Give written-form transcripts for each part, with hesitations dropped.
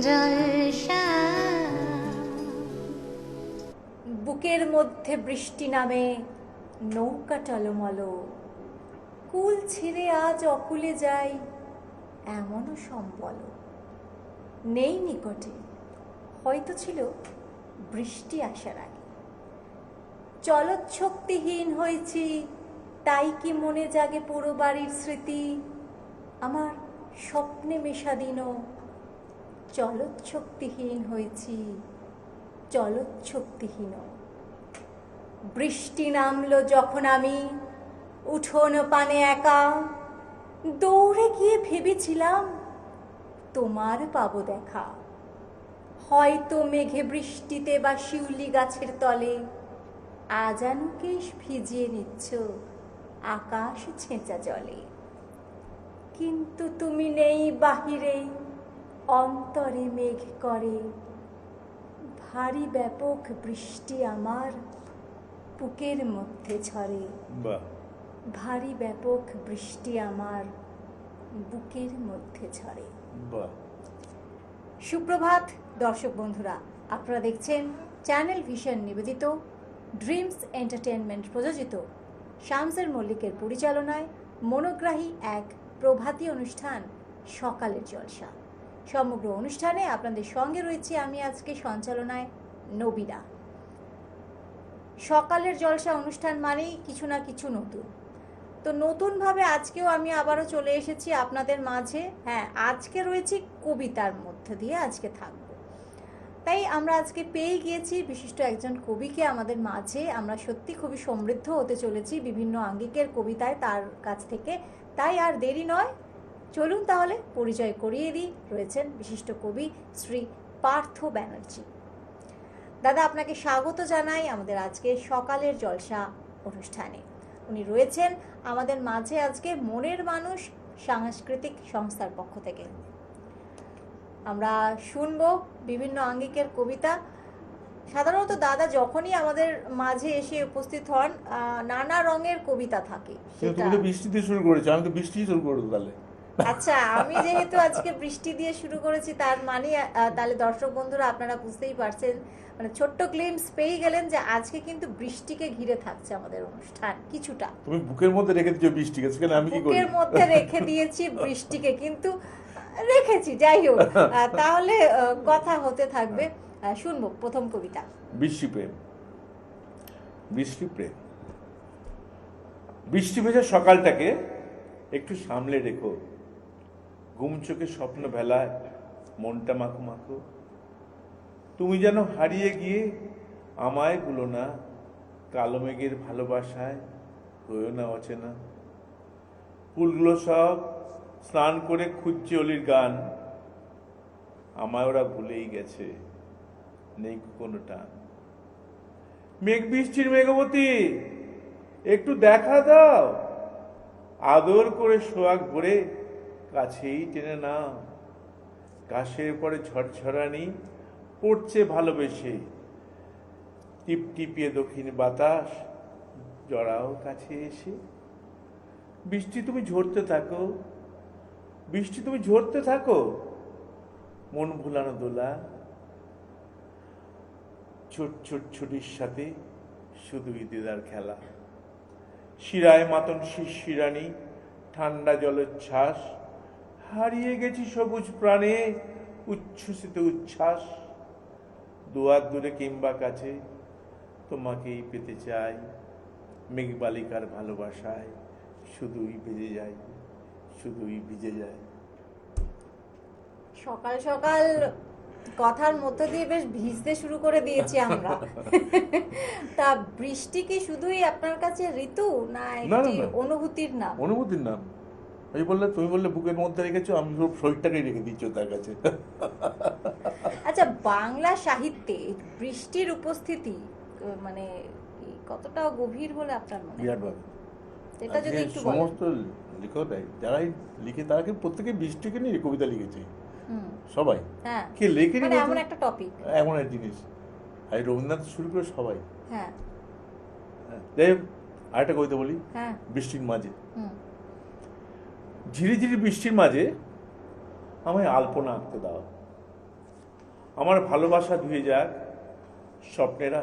জলসা। বুকের মধ্যে বৃষ্টি নামে, নৌকা টলমল, কুল ছিঁড়ে আজ অকুলে যাই, এমনও সম্বল নেই নিকটে, হয়তো ছিল বৃষ্টি আসার আগে। চলৎশক্তিহীন হয়েছি, তাই কি মনে জাগে পুরো বাড়ির স্মৃতি, আমার স্বপ্নে মেশা দিনও। চলৎশক্তিহীন হয়েছি, চলৎশক্তিহীন। বৃষ্টি নামলো যখন আমি উঠোন পানে একা, দৌড়ে গিয়ে ভেবেছিলাম তোমার পাবো দেখা। হয়তো মেঘে বৃষ্টিতে বা শিউলি গাছের তলে আজানুকেশ ভিজিয়ে নিচ্ছ আকাশ ছেঁচা জলে। কিন্তু তুমি নেই বাহিরেই, অন্তরে মেঘ করে ভারী ব্যাপক বৃষ্টি আমার বুকের মধ্যে ঝরে। ভারী ব্যাপক বৃষ্টি আমার বুকের মধ্যে ঝরে। সুপ্রভাত দর্শক বন্ধুরা, আপনারা দেখছেন চ্যানেল ভিশন নিবেদিত, ড্রিমস এন্টারটেনমেন্ট প্রযোজিত, শামসের মল্লিকের পরিচালনায় মনোগ্রাহী এক প্রভাতী অনুষ্ঠান সকালের জলসা। সমগ্র অনুষ্ঠানে আপনাদের সঙ্গে রয়েছে আমি আজকে সঞ্চালনায় নবীনা। সকালের জলসা অনুষ্ঠান মানেই কিছু না কিছু নতুন। তো নতুনভাবে আজকেও আমি আবারও চলে এসেছি আপনাদের মাঝে। হ্যাঁ, আজকে রয়েছি কবিতার মধ্যে দিয়ে আজকে থাকব। তাই আমরা আজকে পেয়ে গিয়েছি বিশিষ্ট একজন কবিকে আমাদের মাঝে। আমরা সত্যি খুবই সমৃদ্ধ হতে চলেছি বিভিন্ন আঙ্গিকের কবিতায় তার কাছ থেকে। তাই আর দেরি নয়, চলুন তাহলে পরিচয় করিয়ে দিই। রয়েছেন বিশিষ্ট কবি শ্রী পার্থ ব্যানার্জি। দাদা, আপনাকে স্বাগত জানাই আমাদের আজকে সকালের জলসা অনুষ্ঠানে। উনি রয়েছেন আমাদের মাঝে আজকে মনের মানুষ সাংস্কৃতিক সংস্থার পক্ষ থেকে। আমরা শুনবো বিভিন্ন আঙ্গিকের কবিতা। সাধারণত দাদা যখনই আমাদের মাঝে এসে উপস্থিত হন, নানা রঙের কবিতা থাকে। তুমি তো বৃষ্টি দিয়ে শুরু করেছো, আমি তো বৃষ্টি শুরু করবো তাহলে। আচ্ছা, আমি যেহেতু আজকে বৃষ্টি দিয়ে শুরু করেছি তার মানে তাহলে দর্শক বন্ধুরা আপনারা বুঝতেই পারছেন, মানে ছোট্ট গ্লিম্পস পেয়ে গেলেন যে আজকে কিন্তু বৃষ্টিকে ঘিরে থাকছে আমাদের অনুষ্ঠান কিছুটা। তুমি বুকের মধ্যে রেখে দিয়েছো বৃষ্টিকে, সেখানে আমি কি করি? বুকের মধ্যে রেখে দিয়েছি বৃষ্টিকে, কিন্তু রেখেছি, যাই হোক। তাহলে কথা হতে থাকবে। শুনবো প্রথম কবিতা। বৃষ্টি প্রেম। বৃষ্টি প্রেম। বৃষ্টি ভেজা সকালটাকে একটু সামলে রেখো, ঘুম চোখে স্বপ্ন ভেলায় মনটা মাখো মাখো। তুমি যেন হারিয়ে গিয়ে আমায় ভুলো না, কালো মেঘের ভালোবাসায় হয়েও না অচেনা। ফুলগুলো সব স্নান করে খুঁজছে অলির গান, আমায় ওরা ভুলেই গেছে, নেই কোনো টান। মেঘ বৃষ্টির মেঘবতী একটু দেখা দাও, আদর করে সোয়াগ ভরে কাছেই টেনে নাও। ঘাসের পরে ঝরঝরানি পড়ছে ভালোবেসে, টিপ টিপিয়ে দক্ষিণ বাতাস জড়াও কাছে এসে। বৃষ্টি তুমি ঝরতে থাকো, বৃষ্টি তুমি ঝরতে থাকো, মন ভুলানো দোলা। ছোট ছোট ছুটির সাথে শুধুই দিদার খেলা। শিরায় মাতন শিশিরানি, ঠান্ডা জলোচ্ছ্বাস, হারিয়ে গেছি সবুজ প্রাণে উচ্ছ্বসিত উচ্ছ্বাস। দুয়ার দূরে কিংবা কাছে তোমাকেই পেতে চাই, মেঘবালিকার ভালোবাসায় শুধুই ভিজে যায়, শুধুই ভিজে যায়। সকাল সকাল কথার মধ্যে দিয়ে বেশ ভিজতে শুরু করে দিয়েছি আমরা। তা বৃষ্টি কি শুধুই আপনার কাছে ঋতু, না একটি অনুভূতির নাম? অনুভূতির নাম। ওই বললে, তুমি বললে বুকের মধ্যে রেখেছো, আমি সব শরীরটাকেই রেখে দিচ্ছ তার কাছে। আচ্ছা, বাংলা সাহিত্যে বৃষ্টির উপস্থিতি মানে কতটা গভীর বলে আপনার মনে হয়? বিরাটভাবে। এটা যদি একটু বলেন। সমস্ত লেখকরাই যারাই লিখে তারা কিন্তু প্রত্যেকে বৃষ্টিকে নিয়ে কবিতা লিখেছে, সবাই। হ্যাঁ, কে লেখেনি মানে এমন একটা টপিক, এমন এক জিনিস। আর রবীন্দ্রনাথ শুরু করে সবাই। হ্যাঁ, যাই হোক, আরেকটা কবিতা বলি। হ্যাঁ। বৃষ্টির মাঝে। ঝিরিঝিরি বৃষ্টির মাঝে আমায় আলপনা আঁকতে দাও, আমার ভালোবাসা ধুয়ে যাক, স্বপ্নেরা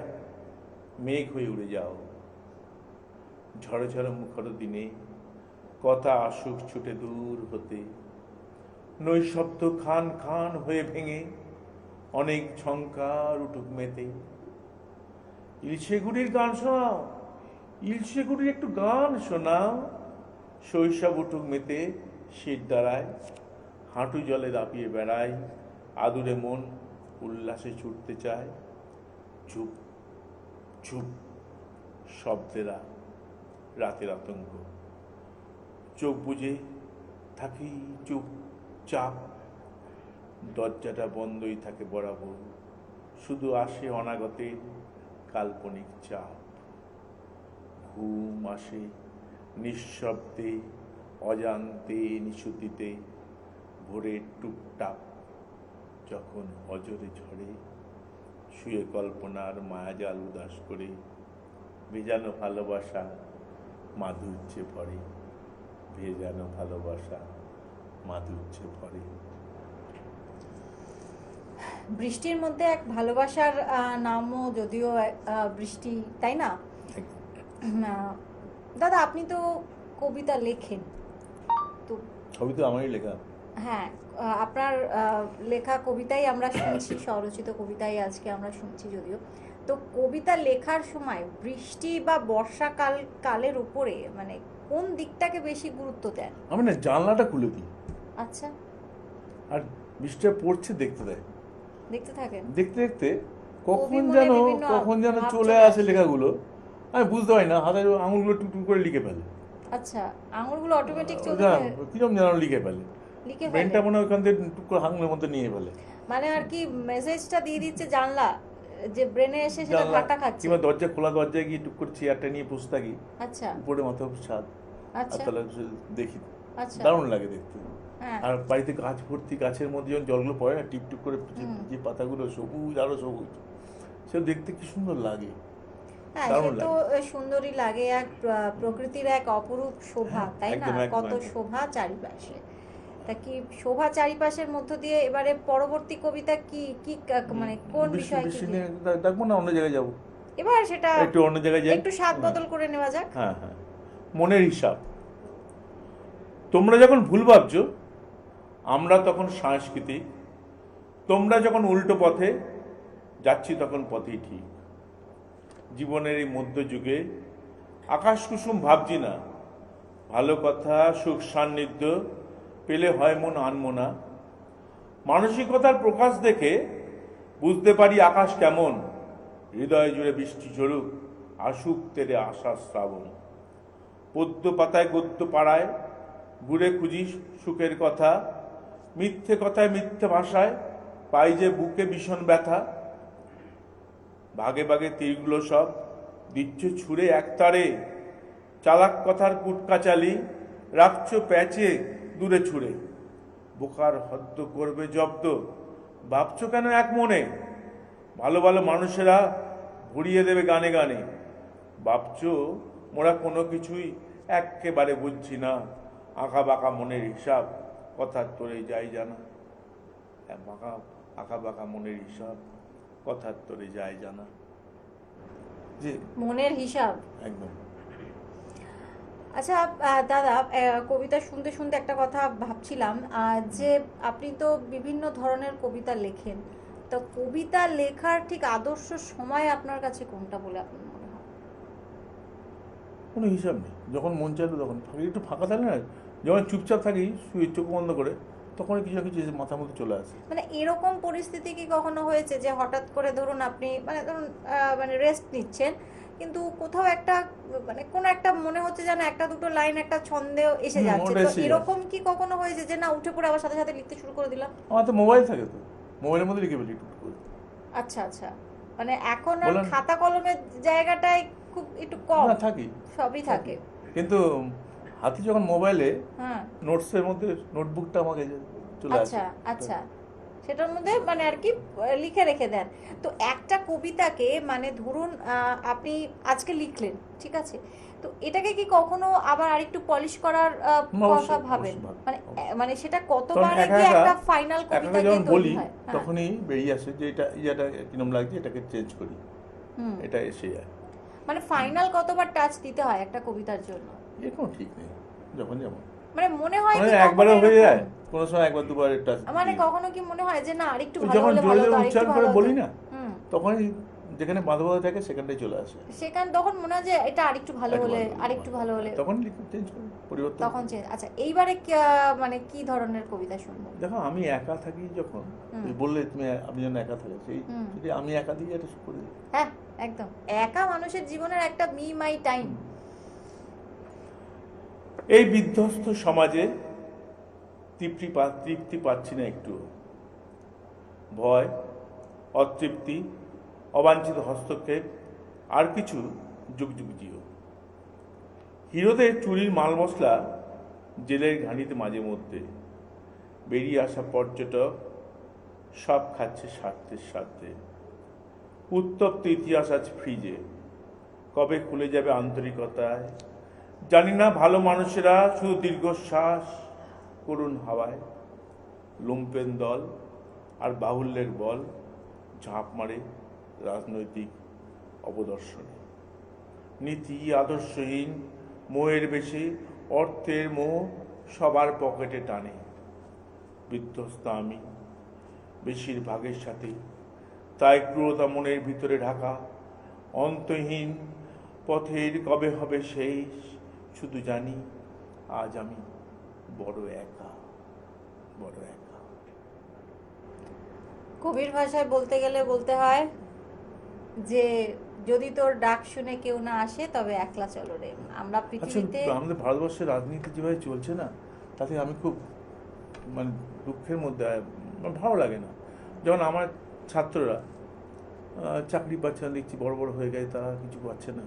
মেঘ হয়ে উড়ে যাও। ঝড় ঝড় মুখর দিনে কথা আসুক ছুটে দূর হতে, নৈশব্দ খান খান হয়ে ভেঙে অনেক ঝংকার উঠুক মেতে। ইলশেগুড়ির গান শোনাও, ইলশেগুড়ির একটু গান শোনাও। শৈশব উঠুক মেতে শীত দ্বারায়, হাঁটু জলে দাপিয়ে বেড়ায়, আদুরে মন উল্লাসে ছুটতে চায়। চুপ চুপ শব্দেরা রাতের আতঙ্ক, চোখ বুঝে থাকি চুপ চাপ। দরজাটা বন্ধই থাকে বরাবর, শুধু আসে অনাগতের কাল্পনিক চাপ। ঘুম আসে নিঃশব্দে, অজান্তে, নিশুতিতে, ভোরের টুকটাক যখন অজরে ঝরে, শুয়ে কল্পনার মায়াজাল উদাস করে, ভেজানো ভালোবাসা মাধুর্যে ভরে, ভেজানো ভালোবাসা মাধুর্যে ভরে। বৃষ্টির মধ্যে এক ভালোবাসার নামও যদিও বৃষ্টি, তাই না? দাদা, আপনি তো কবিতা লেখেন, তো সবই তো আমারই লেখা। হ্যাঁ, আপনার লেখা কবিতাই আমরা শুনছি, স্বরচিত কবিতাই আজকে আমরা শুনছি যদিও। তো কবিতা লেখার সময় বৃষ্টি বা কালের উপরে মানে কোন দিকটাকে বেশি গুরুত্ব দেন? আমি না জানলাটা খুলে দিই, আচ্ছা, আর বৃষ্টিটা পড়ছে দেখতে দেয়, দেখতে থাকেন। দেখতে দেখতে কবি মনে বিভিন্ন কখন যেন ভাব চলে চলে আসে আসে। লেখাগুলো, আমি বুঝতে পারি না, হাতের আঙুলগুলো টুকটুক করে লিখে ফেলে। আচ্ছা, আঙুলগুলো অটোমেটিক চলতে কিরম যেন লিখে ফেলে, লিখে ব্রেনটা ফেলে, মনে হয় ওখান থেকে টুক করে আঙুলের মধ্যে নিয়ে ফেলে। মানে আর কি মেসেজটা দিয়ে দিচ্ছে জানলা, যে ব্রেনে এসে সেটা জানলা ঘাটা খাচ্ছে। কিংবা দরজা খোলা দরজায় গিয়ে টুক করে চেয়ারটা নিয়ে বসে থাকি, আচ্ছা উপরে মাথা ছাদ, আর আচ্ছা তাহলে দেখি, আচ্ছা, দারুণ লাগে দেখতে। হ্যাঁ, আর বাড়িতে গাছ ভর্তি, গাছের মধ্যে যখন জলগুলো পড়ে না টিপ টিপ করে, যে পাতাগুলো সবুজ আরো সবুজ, সে দেখতে কি সুন্দর লাগে। হ্যাঁ, সে দারুণ তো লাগে। সুন্দরই লাগে, এক প্রকৃতির এক অপরূপ শোভা, তাই না? একদম, একদম, কত একদম। শোভা চারিপাশে। তা কি শোভা চারিপাশের মধ্য দিয়ে এবারে পরবর্তী কবিতা কি কি মানে কোন বিষয় বেশি নিয়ে দেখবো না, অন্য জায়গায় যাবো, এবার সেটা একটু অন্য জায়গায় যাই। একটু স্বাদ বদল করে নেওয়া যাক। হ্যাঁ হ্যাঁ, মনের হিসাব। তোমরা যখন ভুল ভাবছো, আমরা তখন সাংস্কৃতিক। তোমরা যখন উল্টো পথে যাচ্ছি, তখন পথেই ঠিক। জীবনের এই মধ্যযুগে আকাশ কুসুম ভাবছি না, ভালো কথা সুখ সান্নিধ্য পেলে হয় মন আনমো না। মানসিকতার প্রকাশ দেখে বুঝতে পারি আকাশ কেমন, হৃদয় জুড়ে বৃষ্টি ঝরুক, আসুক তেরে আশার শ্রাবণ। পদ্য পাতায় গদ্য পাড়ায় ঘুরে খুঁজি সুখের কথা, মিথ্যে কথায় মিথ্যে ভাষায় পাই যে বুকে ভীষণ ব্যথা। ভাগে ভাগে তীরগুলো সব দিচ্ছ ছুঁড়ে একতারে, চালাক কথার কুটকাচালি রাখছ প্যাচে দূরে ছুঁড়ে। বোকার হদ্দ করবে জব্দ, ভাবছো কেন এক মনে, ভালো ভালো মানুষেরা ভরিয়ে দেবে গানে গানে। ভাবছো মোরা কোনো কিছুই একেবারে বুঝছি না, আঁকা বাঁকা মনের হিসাব কথার তোরে যাই জানা। বাঁকা আঁকা বাঁকা মনের হিসাব কথার তোরে যায় জানা। যে মনের হিসাব, একদম। আচ্ছা দাদা, কবিতা শুনতে শুনতে একটা কথা ভাবছিলাম, যে আপনি তো বিভিন্ন ধরনের কবিতা লেখেন, তো কবিতা লেখার ঠিক আদর্শ সময় আপনার কাছে কোনটা বলে আপনার মনে হয়? কোনো হিসাব নেই, যখন মন চাইলো তখন। একটু ফাঁকা থাকে না, যখন চুপচাপ থাকি শুয়ে চোখ বন্ধ করে, তখন কিছু না কিছু মাথার মধ্যে চলে আসে। মানে এরকম পরিস্থিতি কি কখনো হয়েছে যে হঠাৎ করে ধরুন আপনি মানে ধরুন মানে রেস্ট নিচ্ছেন, কিন্তু কোথাও একটা মানে কোন একটা মনে হচ্ছে যেন একটা দুটো লাইন একটা ছন্দেও এসে যাচ্ছে, ওটা তো এসে এরকম কি কখনো হয়েছে যে না উঠে পড়ে আবার সাথে সাথে লিখতে শুরু করে দিলাম? আমার তো মোবাইল থাকে, তো মোবাইলের মধ্যে লিখে ফেলি টুক করে। আচ্ছা আচ্ছা, মানে এখন আর বলেন। খাতা কলমের জায়গাটায় খুব একটু কম, না থাকি, সবই থাকে। কিন্তু হাতে যখন মোবাইলে হ্যাঁ, নোটসের মধ্যে নোটবুকটা আমাকে চলে আসে। আচ্ছা আচ্ছা, সেটার মধ্যে মানে আর কি লিখে রেখে দেন। তো একটা কবিতাকে মানে ধরুন আপনি আজকে লিখলেন, ঠিক আছে, তো এটাকে কি কখনো আবার আরেকটু পলিশ করার কথা অবশ্যই, ভাবেন? অবশ্যই ভাবি, মানে অবশ্যই। মানে সেটা তখন কতবারে একা গিয়ে একা একটা ফাইনাল একা কবিতা একা গিয়ে যখন তৈরি বলি হয়? হ্যাঁ। তখনই বেরিয়ে আসে যে এটা কিরম লাগছে, এটাকে চেঞ্জ করি, হুম। এটা এসে যায়। মানে ফাইনাল কতবার টাচ দিতে হয় একটা কবিতার জন্য? এর কোনো ঠিক নেই, যখন যেমন। মানে মনে হয় কোনো কি একবারও কখনো হয়ে এরকম? যায়, কোনো সময় একবার দুবার এটা মানে দিই। কখনো কি মনে হয় যে না আরেকটু ওই ভালো যখন হলে জোরে ভালো হতো, জোরে আরেকটু উচ্চারণ ভালো করে হতো? বলি না, হুম। তখনই যেখানে বাঁধা থাকে সেখানটাই চলে আসে। সেখানে তখন মনে হয় যে এটা আরেকটু ভালো হলে, আরেকটু ভালো হলে, তখন চেঞ্জ করি, পরিবর্তন তখন করি। আচ্ছা এইবারে মানে কি ধরনের কবিতা শুনবো? দেখো আমি একা থাকি যখন, হুম। ওই বললে তুমি আপনি যেন একা থাকে, সেই হুম। যদি আমি একা দিয়ে এটা করি। হ্যাঁ, একদম। একা মানুষের জীবনের একটা মি মাই টাইম। এই বিধ্বস্ত সমাজে তৃপ্তি পাচ্ছি না একটু। ভয়, অতৃপ্তি, অবাঞ্ছিত হস্তক্ষেপ, আর কিছু যুগযুগজিও। হিরোদের চুরির মাল মশলা জেলের ঘানিতে মাঝে মধ্যে, বেরিয়ে আসা পর্যটক সব খাচ্ছে স্বার্থের স্বার্থে। উত্তপ্ত ইতিহাস আজ ফ্রিজে, কবে খুলে যাবে আন্তরিকতায়। জানি না ভালো মানুষেরা শুধু দীর্ঘশ্বাস করুন হাওয়ায়। লুম্পেন দল আর বাহুল্যের বল ঝাঁপ মারে রাজনৈতিক অপদর্শনে। নীতি আদর্শহীন মোহের বেশে অর্থের মোহ সবার পকেটে টানে। বিধ্বস্ত আমি বেশিরভাগের সাথে, তাই ক্রূরতা মনের ভিতরে ঢাকা। অন্তহীন পথের কবে হবে শেষ, শুধু জানি আজ আমি বড় একা, বড় একা। কবির ভাষায় বলতে গেলে বলতে হয় যে যদি তোর ডাক শুনে কেউ না আসে তবে একলা চলো রে। আমরা পৃথিবীতে আচ্ছা, আমাদের ভারতবর্ষের রাজনীতি যেভাবে চলছে না, তাতে আমি খুব মানে দুঃখের মধ্যে আমার ভালো লাগে না। যেমন আমার ছাত্ররা চাকরি পাচ্ছে না, দেখছি বড় বড় হয়ে গেছে, তারা কিছু পাচ্ছে না,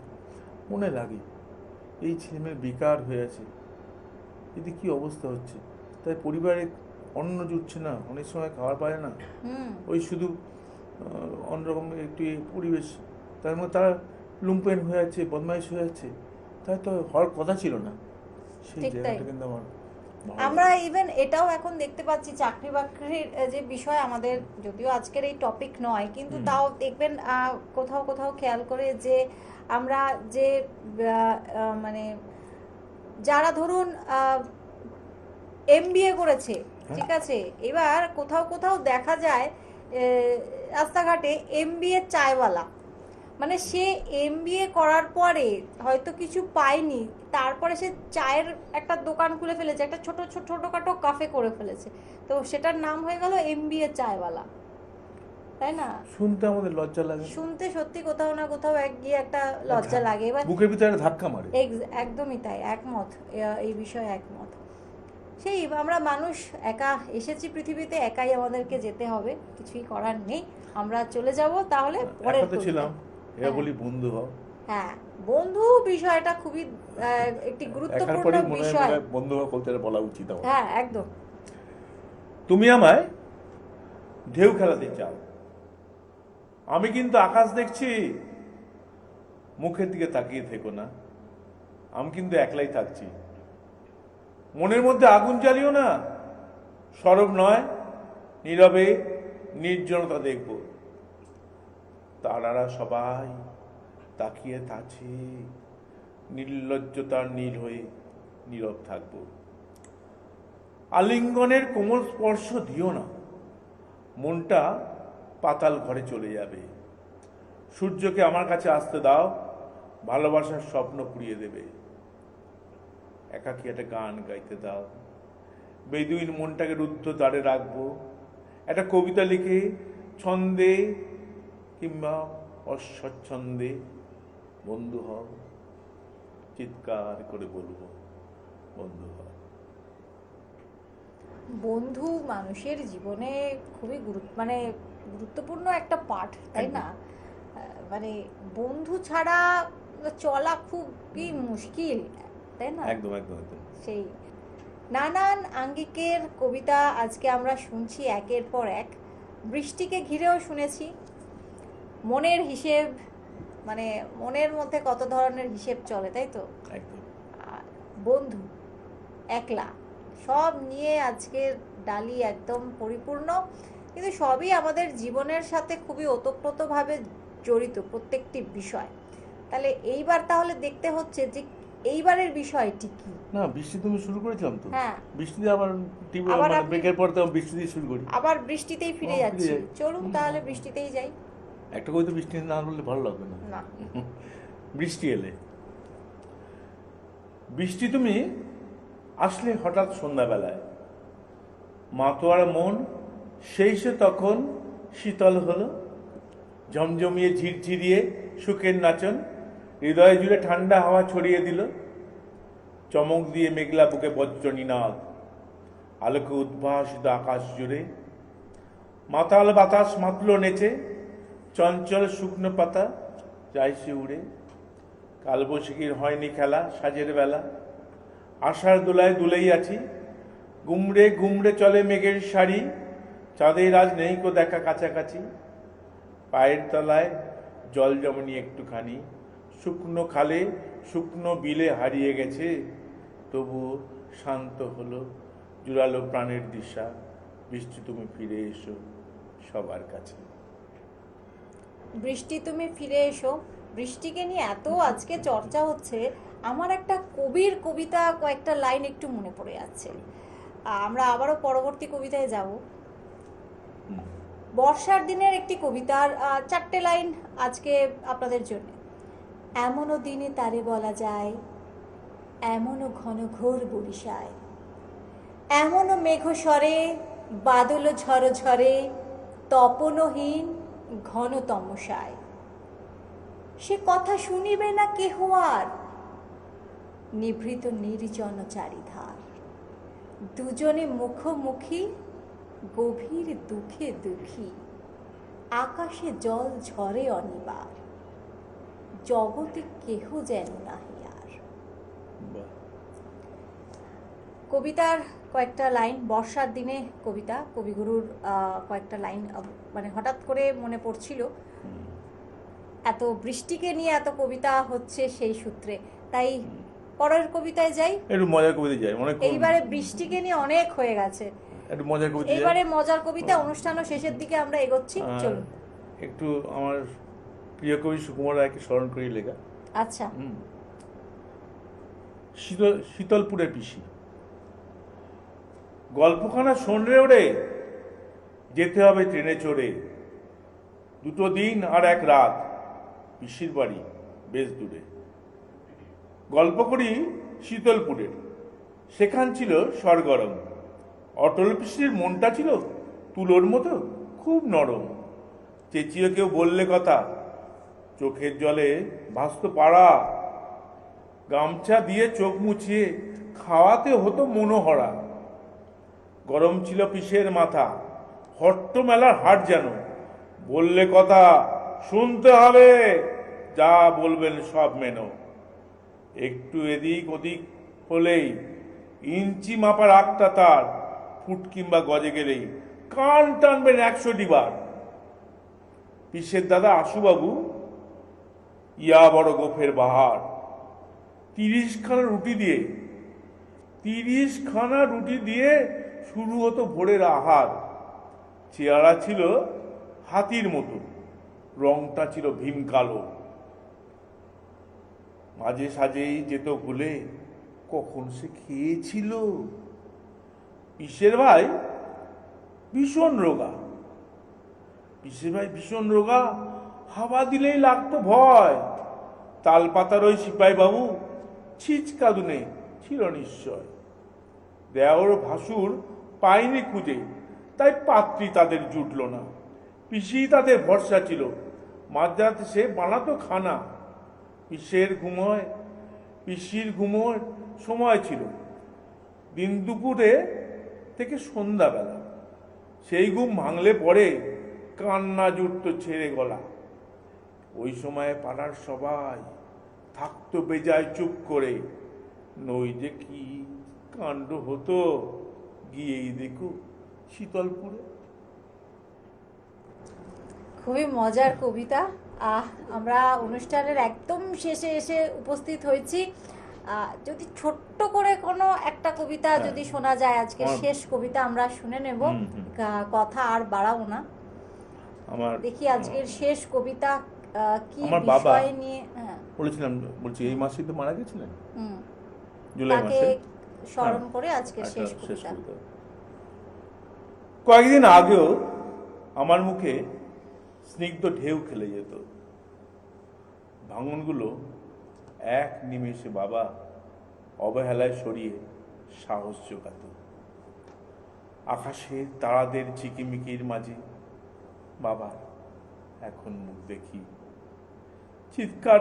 মনে লাগে এই ছেলেমেয়ে বেকার হয়ে আছে, এতে কি অবস্থা হচ্ছে। তাই পরিবারে অন্ন জুটছে না, অনেক সময় খাবার পায় না, হুম, ওই শুধু অন্যরকম একটি পরিবেশ, তার মধ্যে তারা লুম্পেন হয়ে আছে, বদমাইশ হয়ে আছে, তাই তো হওয়ার কথা ছিল না। সেই ঠিক তাই। জায়গাটা কিন্তু আমার ভালো আমরা লাগে। ইভেন এটাও এখন দেখতে পাচ্ছি চাকরি বাকরির যে বিষয়, আমাদের যদিও আজকের এই টপিক নয়, কিন্তু তাও দেখবেন কোথাও কোথাও খেয়াল করে যে আমরা যে মানে যারা ধরুন এমবিএ করেছে, ঠিক আছে, এবার কোথাও কোথাও দেখা যায় রাস্তাঘাটে এমবিএ চায়ওয়ালা, মানে সে এমবিএ করার পরে হয়তো কিছু পায়নি, তারপরে সে চায়ের একটা দোকান খুলে ফেলেছে, একটা ছোটখাটো কাফে করে ফেলেছে, তো সেটার নাম হয়ে গেল এমবিএ চায়ওয়ালা, তাই না? শুনতে আমাদের লজ্জা লাগে, শুনতে সত্যি কোথাও না কোথাও গিয়ে একটা লজ্জা লাগে। এবার বুকের ভিতরে ধাক্কা মারে। একদমই তাই, একমত, এই বিষয়ে একমত। সেই আমরা মানুষ, একা এসেছি পৃথিবীতে, একাই আমাদেরকে যেতে হবে, কিছুই করার নেই, আমরা চলে যাব তাহলে পরের একা তো ছিলাম, কবিতায়। এরা বলি বন্ধু হও। হ্যাঁ, বন্ধু বিষয়টা খুবই একটি একার গুরুত্বপূর্ণ পরেই মনে বিষয়। হয় বন্ধু হও কলচারে বলা উচিত আমার। হ্যাঁ, একদম। তুমি আমায় ঢেউ খেলাতে চাও, আমি কিন্তু আকাশ দেখছি, মুখের দিকে তাকিয়ে থেকো না, আমি কিন্তু একলাই থাকছি। মনের মধ্যে আগুন জ্বালিও না, সরব নয়, নীরবে নির্জনতা দেখব, তারারা সবাই তাকিয়ে আছে, নির্লজ্জতার নীল হয়ে নীরব থাকব। আলিঙ্গনের কোমল স্পর্শ দিও না, মনটা পাতাল ঘরে চলে যাবে। সূর্যকে আমার কাছে আসতে দাও, ভালোবাসার স্বপ্ন পুড়িয়ে দেবে। একাকী একটা গান গাইতে দাও, বেদুইন মনটাকে রুদ্ধ দ্বারে রাখবো। একটা কবিতা লিখে ছন্দে কিংবা অস্বচ্ছন্দে বন্ধু হও, চিৎকার করে বলবো বন্ধু হও। বন্ধু মানুষের জীবনে খুবই মানে গুরুত্বপূর্ণ একটা পার্ট, তাই না? মানে বন্ধু ছাড়া চলা খুবই মুশকিল, তাই না? একদম একদম একদম। সেই নানান আঙ্গিকের কবিতা আজকে আমরা শুনছি একের পর এক, বৃষ্টিকে ঘিরেও শুনেছি, মনের হিসেব, মানে মনের মধ্যে কত ধরনের হিসেব চলে, তাই তো? একদম। আর বন্ধু, একলা, সব নিয়ে আজকের ডালি একদম পরিপূর্ণ। কিন্তু সবই আমাদের জীবনের সাথে খুবই ওতপ্রোতভাবে জড়িত প্রত্যেকটি বিষয়। তাহলে এইবার তাহলে দেখতে হচ্ছে যে এইবারের বিষয়টি কি। না, বৃষ্টি তুমি শুরু করেছিলাম তো, হ্যাঁ, বৃষ্টিতে আবার টিভি আবার মানে আপনি ব্রেকের পর তো বৃষ্টি দিয়ে শুরু করি। আবার বৃষ্টিতেই ফিরে ফিরে যাচ্ছি। যাই। চলুন তাহলে বৃষ্টিতেই যাই। একটা কবিতা বৃষ্টি না বললে ভালো লাগবে না। না, বৃষ্টি এলে, বৃষ্টি তুমি আসলে হঠাৎ সন্ধ্যাবেলায়, মাতোয়ার মন সেই সে তখন শীতল হলো, ঝমঝমিয়ে ঝিরঝিরিয়ে সুখের নাচন হৃদয় জুড়ে ঠান্ডা হাওয়া ছড়িয়ে দিল, চমক দিয়ে মেঘলা বুকে বজ্রনিনাদ, আলোকে উদ্ভাসিত আকাশ জুড়ে, মাতাল বাতাস মাতল নেচে, চঞ্চল শুকনো পাতা যাইছে উড়ে, কালবৈশাখীর হয়নি খেলা সাজের বেলা, আষাঢ় দোলায় দুলেই আছি, গুমড়ে গুমড়ে চলে মেঘের শাড়ি, চাঁদের আজ নেই কো দেখা কাছাকাছি, পায়ের তলায় জল জমনি একটুখানি, শুকনো খালে শুকনো বিলে হারিয়ে গেছে, তবু শান্ত হলো জুড়ালো প্রাণের দিশা, বৃষ্টি তুমি ফিরে এসো সবার কাছে। বৃষ্টি তুমি ফিরে এসো, বৃষ্টিকে নিয়ে এত আজকে চর্চা হচ্ছে, আমার একটা কবির কবিতা কয়েকটা লাইন একটু মনে পড়ে যাচ্ছে। আমরা আবারও পরবর্তী কবিতায় যাব। বর্ষার দিনের একটি কবিতার 4টে লাইন আজকে আপনাদের জন্য। এমনও দিনে তারে বলা যায়, এমনও ঘন ঘোর বরিশায়, এমনও মেঘ স্বরে বাদল ঝড় ঝরে, তপনহীন ঘন তমসায়, সে কথা শুনিবে না কেহ আর, নিভৃত নির্জন চারিধার, দুজনে মুখোমুখি গভীর দুঃখে দুঃখী, আকাশে জল ঝরে অনিবার, জগতে কেহ যেন নাহি আর। বাহ। কবিতার কয়েকটা লাইন, বর্ষার দিনে কবিতা, কবিগুরুর কয়েকটা লাইন মানে হঠাৎ করে মনে পড়ছিল। এত বৃষ্টিকে নিয়ে এত কবিতা হচ্ছে সেই সূত্রে, তাই পরের কবিতায় যাই। একটু মজার কবিতা যাই, অনেক এইবারে বৃষ্টিকে নিয়ে অনেক হয়ে গেছে, একটু মজার কবিতা যাই। এইবারে মজার কবিতা, অনুষ্ঠানও শেষের দিকে আমরা এগোচ্ছি, চলুন। একটু আমার প্রিয় কবি সুকুমার রায়কে স্মরণ করি লেখা। আচ্ছা, শীতলপুরের পিসি, গল্পখানা শোন রে ওরে, যেতে হবে ট্রেনে চড়ে, 2 দিন আর 1 রাত, পিসির বাড়ি বেশ দূরে। গল্প করি শীতলপুরের, সেখান ছিল সরগরম, অটল পিসির মনটা ছিল তুলোর মতো খুব নরম, চেঁচিয়ে কেউ বললে কথা, চোখের জলে ভাসত পাড়া, গামছা দিয়ে চোখ মুছিয়ে খাওয়াতে হতো মনোহরা। গরম ছিল পিসের মাথা, হট্ট মেলার হাট যেন, বললে কথা শুনতে হবে, যা বলবেন সব মেনো। একটু এদিক ওদিক হলেই, ইঞ্চি মাপার আগটা তার, ফুট কিংবা গজে গেলেই কান টানবেন 100টি বার। পিসের দাদা আশুবাবু ইয়া বড় গোফের বাহার, 30খানা রুটি দিয়ে শুরু হতো ভোরের আহার। চেহারা ছিল হাতির মতো, রংটা ছিল ভীম কালো, মাঝে সাঝেই যেত ভুলে কখন সে খেয়েছিল। পিসের ভাই ভীষণ রোগা, হাওয়া দিলেই লাগতো ভয়। তালপাতার ওই সিপাই বাবু ছিচকাদুনে ছিল নিশ্চয়। দেওর ভাসুর পায়নি খুঁজে, তাই পাত্রী তাদের জুটল না। পিসি তাদের ভরসা ছিল, মাঝরাতে সে বানাতো খানা। পিসির ঘুমোয় সময় ছিল দিন দুপুরে থেকে সন্ধ্যাবেলা। সেই ঘুম ভাঙলে পরে কান্না জুটতো ছেড়ে গলা। ওই সময় পাড়ার সবাই থাকতো বেজায় চুপ করে, নই যে কি কাণ্ড হতো গিয়েই দেখো শীতলপুরে। খুবই মজার কবিতা। আমরা অনুষ্ঠানের একদম শেষে এসে উপস্থিত হয়েছি। যদি ছোট্ট করে কোনো একটা কবিতা যদি শোনা যায়, আজকে শেষ কবিতা আমরা শুনে নেব, কথা আর বাড়াবো না। দেখি আজকের শেষ কবিতা কি বিষয় নিয়ে। বলেছিলাম, বলছি এই মাসেই তো মারা গেছিলেন, জুলাই মাসে, স্মরণ করে আজকের শেষ কবিতা। কয়েকদিন আগেও আমার মুখে স্নিগ্ধ ঢেউ খেলে যেত, ভাঙনগুলো এক নিমেষে বাবা অবহেলায় সরিয়ে সাহস জোগাত। আকাশের তারাদের ঝিকিমিকির মাঝে বাবা এখন মুখ দেখি, চিৎকার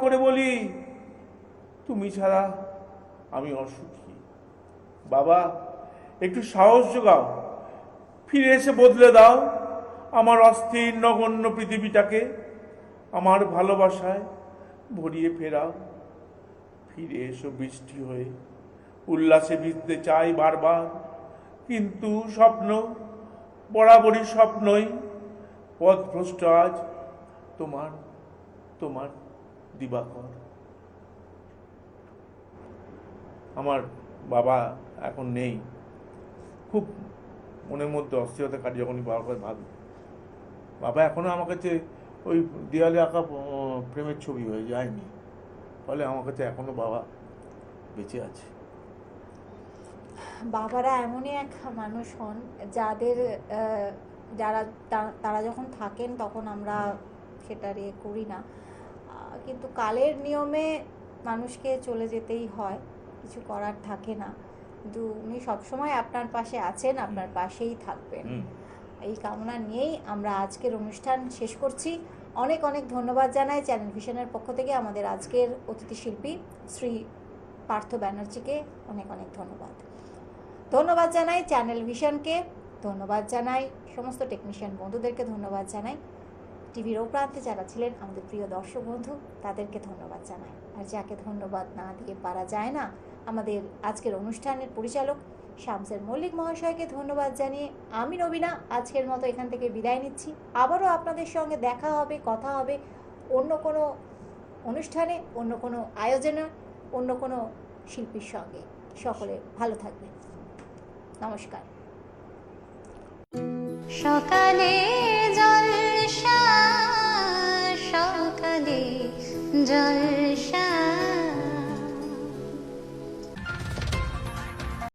করে বলি, তুমি ছাড়া আমি অসুখী। বাবা একটু সাহস জোগাও, ফিরে এসে বদলে দাও আমার অস্থির নগণ্য পৃথিবীটাকে, আমার ভালোবাসায় ভরিয়ে ফেরাও। ফিরে এসো বৃষ্টি হয়ে, উল্লাসে ভিজতে চাই বারবার, কিন্তু স্বপ্ন বরাবরই স্বপ্নই, পথভ্রষ্ট আজ তোমার দিবাকর। আমার বাবা এখন নেই, খুব মনের মধ্যে অস্থিরতা কাটে যখনই বাবার কথা ভাবি। বাবা এখনো আমার কাছে ওই দেয়ালে আঁকা প্রেমের ছবি হয়ে যায়নি, ফলে আমার কাছে এখনো বাবা বেঁচে আছে। বাবারা এমনই এক মানুষ হন তারা যখন থাকেন তখন আমরা সেটা করি না, কিন্তু কালের নিয়মে মানুষকে চলে যেতেই হয়, কিছু করার থাকে না। কিন্তু উনি সবসময় আপনার পাশে আছেন, আপনার পাশেই থাকবেন, এই কামনা নিয়েই আমরা আজকের অনুষ্ঠান শেষ করছি। অনেক অনেক ধন্যবাদ জানাই চ্যানেল ভিশনের পক্ষ থেকে আমাদের আজকের অতিথি শিল্পী শ্রী পার্থ ব্যানার্জিকে অনেক অনেক ধন্যবাদ জানাই চ্যানেল ভিশনকে, ধন্যবাদ জানাই সমস্ত টেকনিশিয়ান বন্ধুদেরকে, ধন্যবাদ জানাই টিভির ও প্রান্তে যারা ছিলেন আমাদের প্রিয় দর্শক বন্ধু, তাদেরকে ধন্যবাদ জানাই। আর যাকে ধন্যবাদ না দিয়ে পারা যায় না, আমাদের আজকের অনুষ্ঠানের পরিচালক শামসের মল্লিক মহাশয়কে ধন্যবাদ জানিয়ে আমি নবীনা আজকের মতো এখান থেকে বিদায় নিচ্ছি। আবারও আপনাদের সঙ্গে দেখা হবে, কথা হবে অন্য কোনো অনুষ্ঠানে, অন্য কোনো আয়োজনে, অন্য কোনো শিল্পীর সঙ্গে। সকলে ভালো থাকবেন, নমস্কার। সকালে জলসা, সকালে জল